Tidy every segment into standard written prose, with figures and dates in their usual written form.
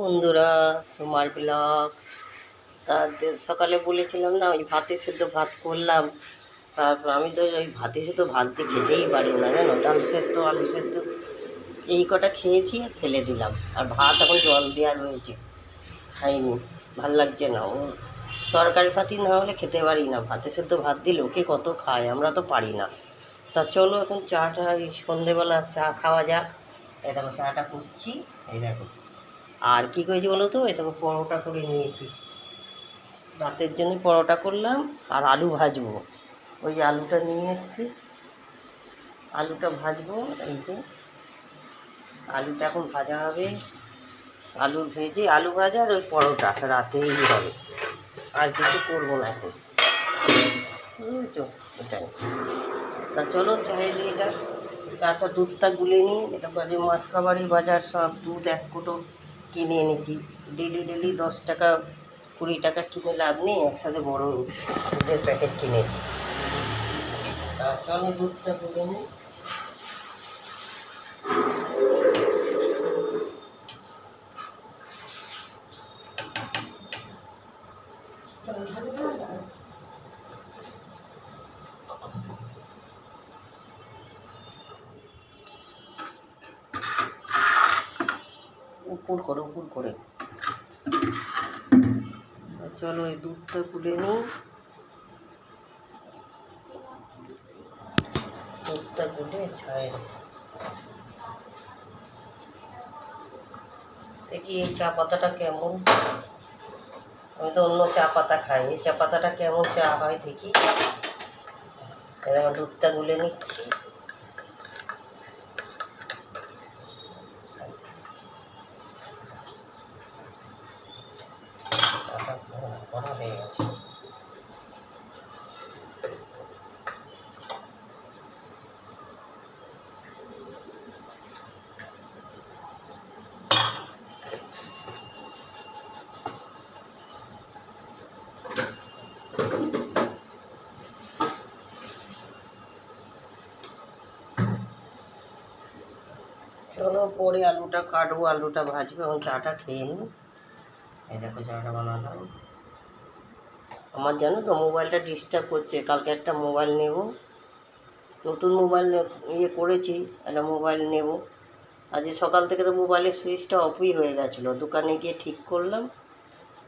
বন্ধুরা, সোমার ব্লগ। তাদের সকালে বলেছিলাম না, ওই ভাতে সেদ্ধ ভাত করলাম। তারপর আমি তো ওই ভাতে সেদ্ধ ভাত দিয়ে খেতেই পারি না, জানো, ডাল সেদ্ধ আলু সেদ্ধ এই কটা খেয়েছি আর ফেলে দিলাম। আর ভাত এখন জল দেওয়া রয়েছে, খাইনি, ভাল লাগছে না। ও তরকারি পাতি না হলে খেতে পারি না, ভাতে সেদ্ধ ভাত দিলে ওকে কত খায়, আমরা তো পারি না। তা চলো এখন চাটা, এই সন্ধেবেলা চা খাওয়া যাক। এই দেখো চাটা করছি, এই দেখো। আর কী করেছি বলো তো, এই দেখো পরোটা করে নিয়েছি, রাতের জন্য পরোটা করলাম। আর আলু ভাজবো, ওই যে আলুটা নিয়ে এসেছি, আলুটা ভাজবো। এই যে আলুটা এখন ভাজা হবে, আলু ভেজে আলু ভাজা আর ওই পরোটা রাতেই হবে, আর কিছু করবো না এখন, বুঝেছো? এটাই। তা চলো চায়ের এটা চাটা দুধটা গুলে নিই। এটা বাজে মাসকাবারি বাজার, সব দুধ 1 কোটো কিনে এনেছি। ডেলি ডেলি 10 টাকা 20 টাকা কিনে লাভ নেই, একসাথে বড় দুধের প্যাকেট কিনেছি। তা চলো দুধটা গুলে নিই। উপর করে উপর করে চলো এই দুধটা গুলে নিই। দুধটা গুলে ছায় দেখি এই চা পাতাটা কেমন। আমি তো অন্য চা পাতা খাই, এই চা পাতাটা কেমন চা হয় দেখি। এবার দুধটা গুলে নিচ্ছি। চাটা করা হয়ে গেছে। চলো পরে আলুটা কাটবো, আলুটা ভাজবো, এবং চাটা খেয়ে নিই। এই দেখো চাটা বানালাম। আমার জানো তো মোবাইলটা ডিস্টার্ব করছে, কালকে একটা মোবাইল নেব, নতুন মোবাইল করেছি, একটা মোবাইল নেব। আজ সকাল থেকে তো মোবাইলের সুইচটা অফই হয়ে গেছিলো, দোকানে গিয়ে ঠিক করলাম,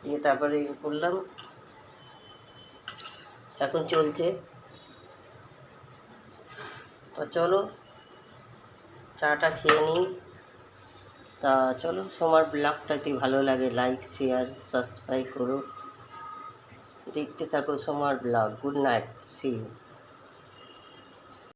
দিয়ে তারপরে করলাম, এখন চলছে। তো চলো চাটা খেয়ে নিই। তা চলো, তোমার ব্লগটা যদি ভালো লাগে লাইক শেয়ার সাবস্ক্রাইব করো, দেখতে থাকো সোমার blog. Good night, see you.